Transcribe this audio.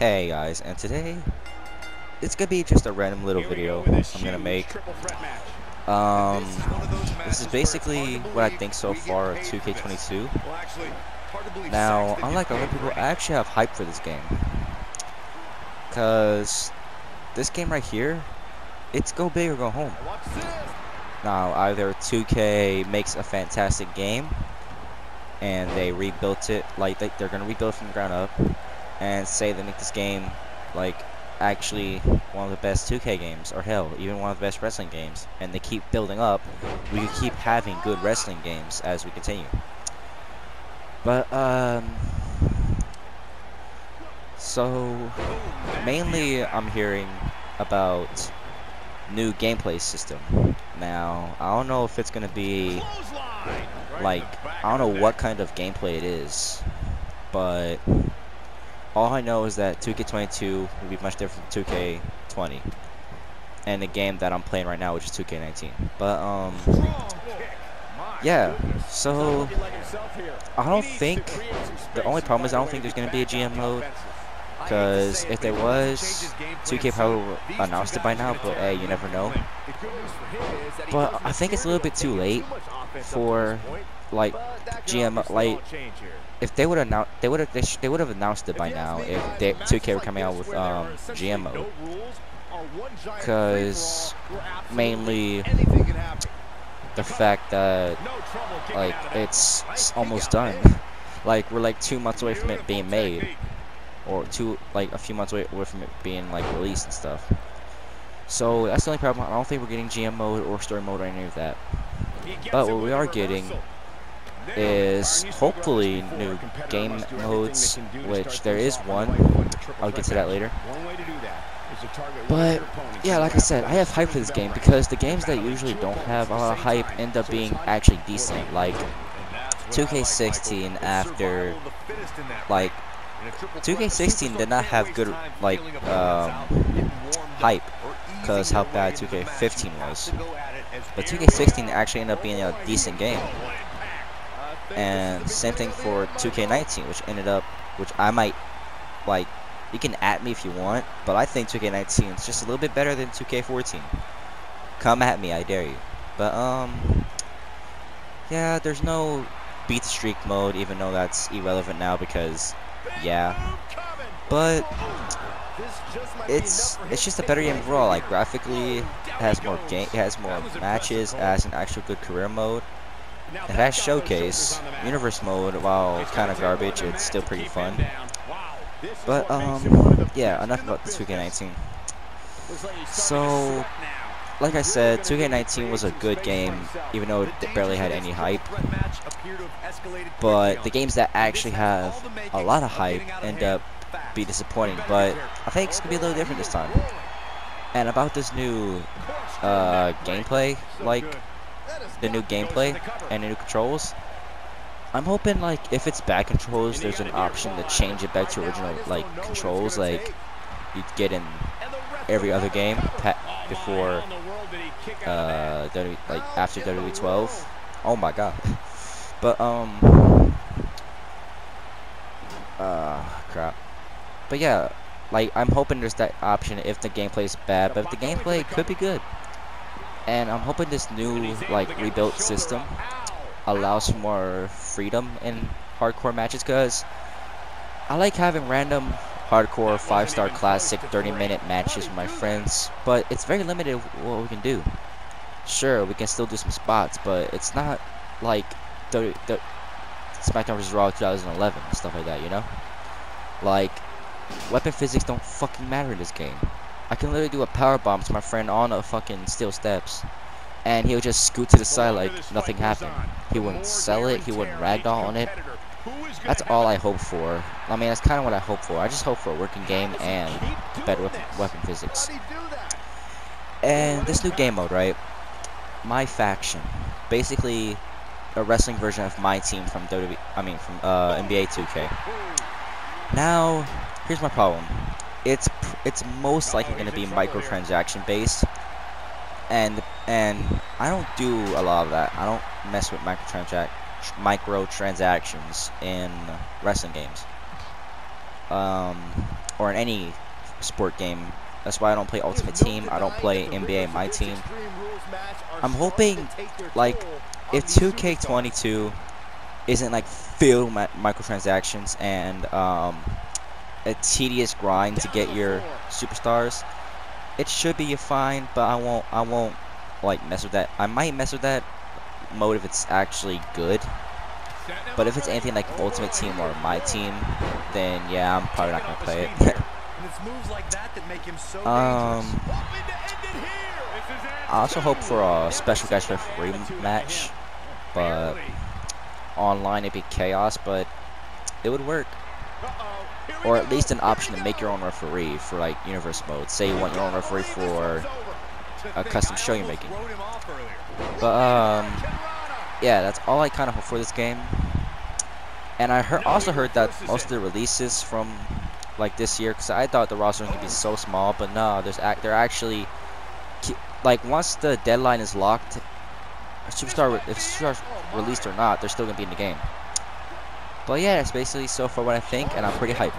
Hey guys, and today it's gonna be just a random little video I'm gonna make. Um, this is basically what I think so far of 2K22. Now, unlike other people, I actually have hype for this game, cause this game right here, it's go big or go home. Now, either 2K makes a fantastic game and they rebuilt it, like they're gonna rebuild it from the ground up, and say they make this game like actually one of the best 2K games, or hell, even one of the best wrestling games, and they keep building up, we could keep having good wrestling games as we continue. But so mainly I'm hearing about new gameplay system. Now, I don't know if it's gonna be like, I don't know what kind of gameplay it is, but all I know is that 2K22 will be much different from 2K20 and the game that I'm playing right now, which is 2K19. But yeah, so I don't think, the only problem is I don't think there's gonna be a GM mode, because if there was, 2K probably announced it by now, but hey, you never know. But I think it's a little bit too late for like GM, like if they would announce, they would have announced it by now if 2K were coming out with GM mode, because mainly the fact that like it's almost done. Like we're like 2 months away from it being made, or a few months away from it being like released and stuff. So that's the only problem. I don't think we're getting GM mode or story mode or any of that. But what we are getting is hopefully new game modes, which there is one. I'll get to that later. But yeah, like I said, I have hype for this game because the games that usually don't have a lot of hype end up being actually decent. Like 2K16 after, like 2K16 did not have good like hype because how bad 2K15 was. But 2K16 actually ended up being a decent game. And same thing for 2K19, which I might, like, you can at me if you want, but I think 2K19 is just a little bit better than 2K14. Come at me, I dare you. But, yeah, there's no beat the streak mode, even though that's irrelevant now because, yeah. But it's just a better game overall. Like graphically, it has more matches, it has an actual good career mode. It has showcase. Universe mode, while kind of garbage, it's still pretty fun. But yeah, enough about the 2K19. So, like I said, 2K19 was a good game, even though it barely had any hype. But the games that actually have a lot of hype end up be disappointing. But I think it's gonna be a little different this time. And about this new gameplay, like the new gameplay and the new controls, I'm hoping like if it's bad controls, there's an option to change it back to original like controls, like you get in every other game before like after WWE 12. Oh my god. But crap. But yeah, like I'm hoping there's that option if the gameplay is bad, but if the gameplay could be good. And I'm hoping this new like rebuilt system allows for more freedom in hardcore matches, because I like having random hardcore 5-star classic 30-minute matches with my friends, but it's very limited what we can do. Sure, we can still do some spots, but it's not like the SmackDown vs. Raw 2011 and stuff like that, you know? Like, weapon physics don't fucking matter in this game. I can literally do a power bomb to my friend on a fucking steel steps, and he'll just scoot to the side like nothing happened. He wouldn't sell it, he wouldn't ragdoll on it. That's all I hope for. I mean, that's kind of what I hope for. I just hope for a working game and better weapon physics. And this new game mode, right? My faction, basically a wrestling version of my team from NBA 2K. Now, here's my problem. It's most likely going to be microtransaction based, and I don't do a lot of that. I don't mess with microtransactions in wrestling games. or in any sport game. That's why I don't play Ultimate Team. I don't play NBA My Team. I'm hoping, like, if 2K22 isn't like filled with microtransactions and a tedious grind to get your superstars, it should be fine. But I won't like mess with that. I might mess with that mode if it's actually good. But if it's anything like Ultimate Team or My Team, then yeah, I'm probably not gonna play it. I also hope for a special guest referee match, but online it'd be chaos, but it would work. Or at least an option to make your own referee for like universe mode. Say you want your own referee for a custom show you're making. But yeah, that's all I kind of hope for this game. And I also heard that most of the releases from like this year, because I thought the roster was gonna be so small, but no, they're actually like once the deadline is locked, if Superstar released or not, they're still gonna be in the game. But yeah, that's basically so far what I think, and I'm pretty hyped.